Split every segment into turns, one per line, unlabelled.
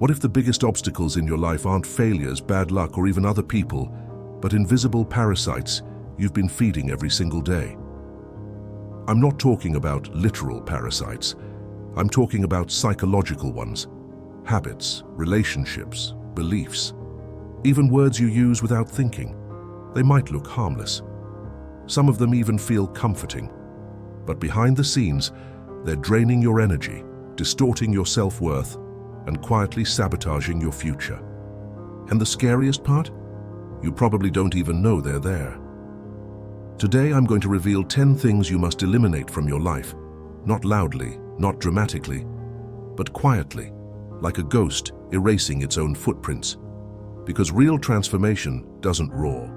What if the biggest obstacles in your life aren't failures, bad luck, or even other people, but invisible parasites you've been feeding every single day? I'm not talking about literal parasites. I'm talking about psychological ones. Habits, relationships, beliefs, even words you use without thinking. They might look harmless. Some of them even feel comforting. But behind the scenes, they're draining your energy, distorting your self-worth, and quietly sabotaging your future. And the scariest part? You probably don't even know they're there. Today I'm going to reveal 10 things you must eliminate from your life. Not loudly, not dramatically, but quietly, like a ghost erasing its own footprints. Because real transformation doesn't roar.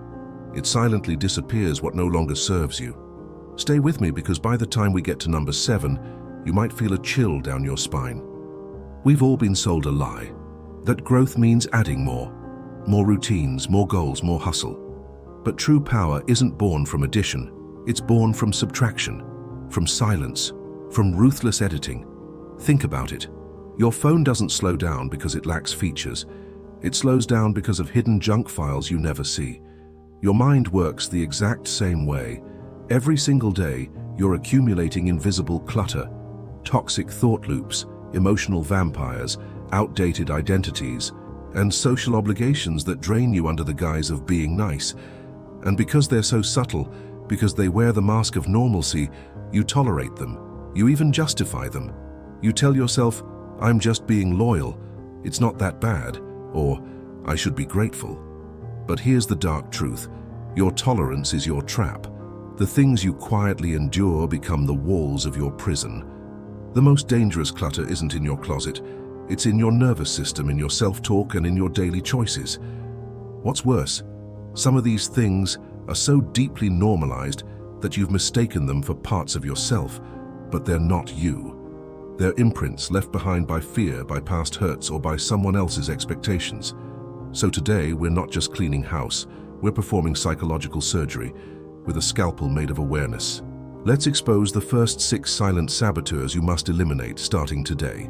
It silently disappears what no longer serves you. Stay with me, because by the time we get to number 7, you might feel a chill down your spine. We've all been sold a lie, that growth means adding more routines, more goals, more hustle. But true power isn't born from addition, it's born from subtraction, from silence, from ruthless editing. Think about it. Your phone doesn't slow down because it lacks features. It slows down because of hidden junk files you never see. Your mind works the exact same way. Every single day, you're accumulating invisible clutter, toxic thought loops, emotional vampires, outdated identities, and social obligations that drain you under the guise of being nice. And because they're so subtle, because they wear the mask of normalcy, you tolerate them. You even justify them. You tell yourself, I'm just being loyal. It's not that bad. Or, I should be grateful. But here's the dark truth. Your tolerance is your trap. The things you quietly endure become the walls of your prison. The most dangerous clutter isn't in your closet. It's in your nervous system, in your self-talk, and in your daily choices. What's worse, some of these things are so deeply normalized that you've mistaken them for parts of yourself, but they're not you. They're imprints left behind by fear, by past hurts, or by someone else's expectations. So today, we're not just cleaning house, we're performing psychological surgery with a scalpel made of awareness. Let's expose the first 6 silent saboteurs you must eliminate starting today.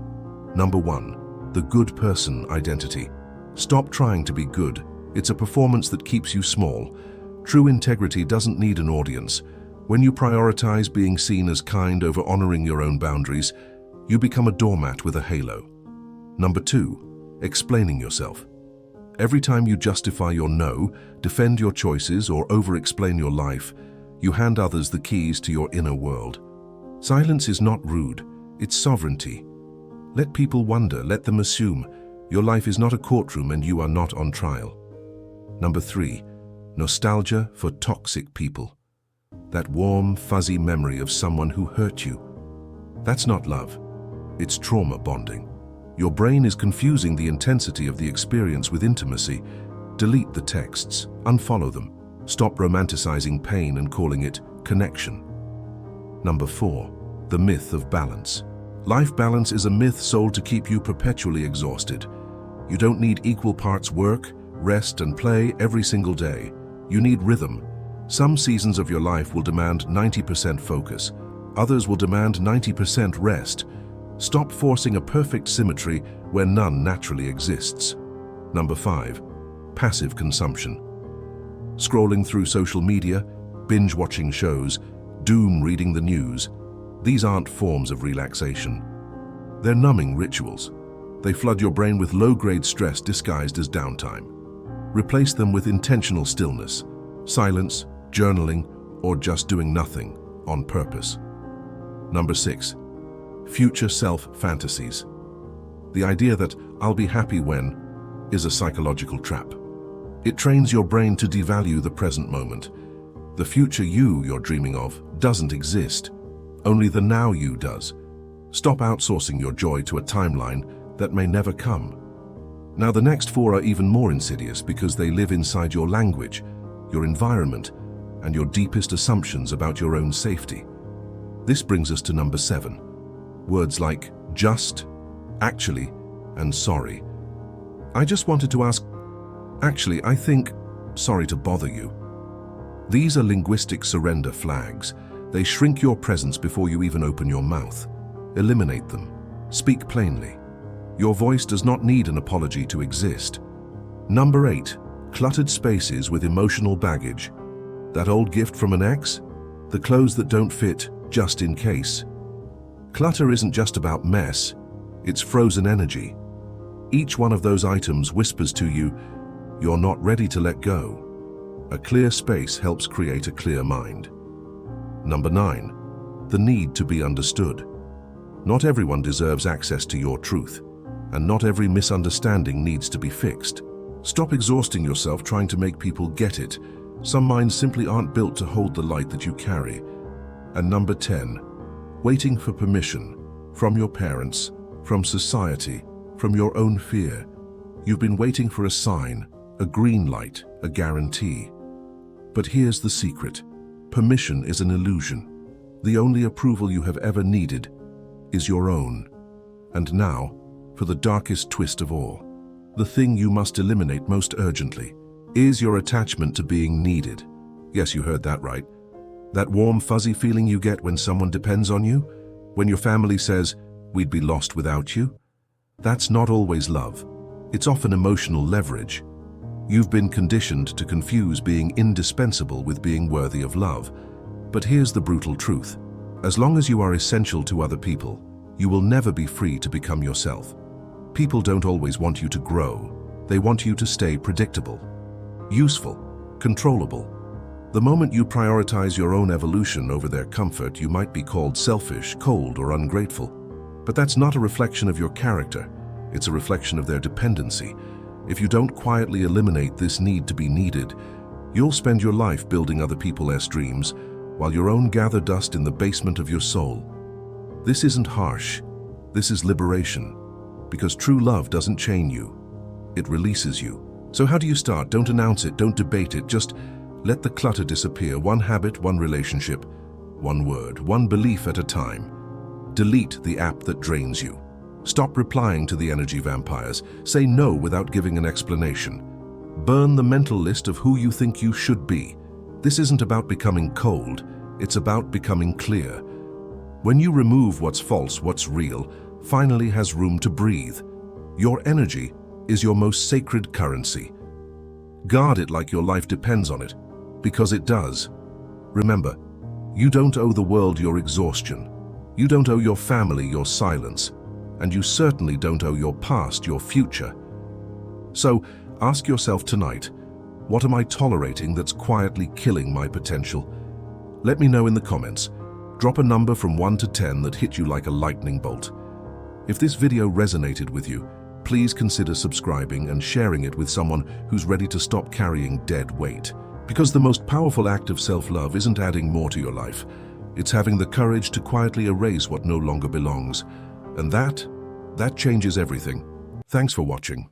Number 1, the good person identity. Stop trying to be good. It's a performance that keeps you small. True integrity doesn't need an audience. When you prioritize being seen as kind over honoring your own boundaries, you become a doormat with a halo. Number 2, explaining yourself. Every time you justify your no, defend your choices, or over-explain your life, you hand others the keys to your inner world. Silence is not rude, it's sovereignty. Let people wonder, let them assume. Your life is not a courtroom and you are not on trial. Number 3, nostalgia for toxic people. That warm, fuzzy memory of someone who hurt you. That's not love, it's trauma bonding. Your brain is confusing the intensity of the experience with intimacy. Delete the texts, unfollow them. Stop romanticizing pain and calling it connection. Number 4, the myth of balance. Life balance is a myth sold to keep you perpetually exhausted. You don't need equal parts work, rest, and play every single day. You need rhythm. Some seasons of your life will demand 90% focus. Others will demand 90% rest. Stop forcing a perfect symmetry where none naturally exists. Number 5, passive consumption. Scrolling through social media, binge-watching shows, doom-reading the news. These aren't forms of relaxation. They're numbing rituals. They flood your brain with low-grade stress disguised as downtime. Replace them with intentional stillness, silence, journaling, or just doing nothing on purpose. Number 6, future self fantasies. The idea that I'll be happy when is a psychological trap. It trains your brain to devalue the present moment. The future you're dreaming of doesn't exist. Only the now you does. Stop outsourcing your joy to a timeline that may never come. Now the next 4 are even more insidious because they live inside your language, your environment, and your deepest assumptions about your own safety. This brings us to number 7. Words like just, actually, and sorry. I just wanted to ask, actually, I think, sorry to bother you. These are linguistic surrender flags. They shrink your presence before you even open your mouth. Eliminate them. Speak plainly. Your voice does not need an apology to exist. Number 8. Cluttered spaces with emotional baggage. That old gift from an ex? The clothes that don't fit, just in case. Clutter isn't just about mess, it's frozen energy. Each one of those items whispers to you, you're not ready to let go. A clear space helps create a clear mind. Number 9. The need to be understood. Not everyone deserves access to your truth, and not every misunderstanding needs to be fixed. Stop exhausting yourself trying to make people get it. Some minds simply aren't built to hold the light that you carry. And number 10. Waiting for permission. From your parents, from society, from your own fear. You've been waiting for a sign, a green light, a guarantee. But here's the secret. Permission is an illusion. The only approval you have ever needed is your own. And now, for the darkest twist of all. The thing you must eliminate most urgently is your attachment to being needed. Yes, you heard that right. That warm, fuzzy feeling you get when someone depends on you, when your family says, "We'd be lost without you." That's not always love. It's often emotional leverage. You've been conditioned to confuse being indispensable with being worthy of love. But here's the brutal truth. As long as you are essential to other people, you will never be free to become yourself. People don't always want you to grow. They want you to stay predictable, useful, controllable. The moment you prioritize your own evolution over their comfort, you might be called selfish, cold, or ungrateful. But that's not a reflection of your character. It's a reflection of their dependency. If you don't quietly eliminate this need to be needed, you'll spend your life building other people's dreams, while your own gather dust in the basement of your soul. This isn't harsh. This is liberation. Because true love doesn't chain you. It releases you. So how do you start? Don't announce it, don't debate it, just let the clutter disappear. One habit, one relationship, one word, one belief at a time. Delete the app that drains you. Stop replying to the energy vampires. Say no without giving an explanation. Burn the mental list of who you think you should be. This isn't about becoming cold, it's about becoming clear. When you remove what's false, what's real finally has room to breathe. Your energy is your most sacred currency. Guard it like your life depends on it, because it does. Remember, you don't owe the world your exhaustion. You don't owe your family your silence. And you certainly don't owe your past your future. So, ask yourself tonight, what am I tolerating that's quietly killing my potential? Let me know in the comments. Drop a number from 1 to 10 that hit you like a lightning bolt. If this video resonated with you, please consider subscribing and sharing it with someone who's ready to stop carrying dead weight. Because the most powerful act of self-love isn't adding more to your life. It's having the courage to quietly erase what no longer belongs. And that changes everything. Thanks for watching.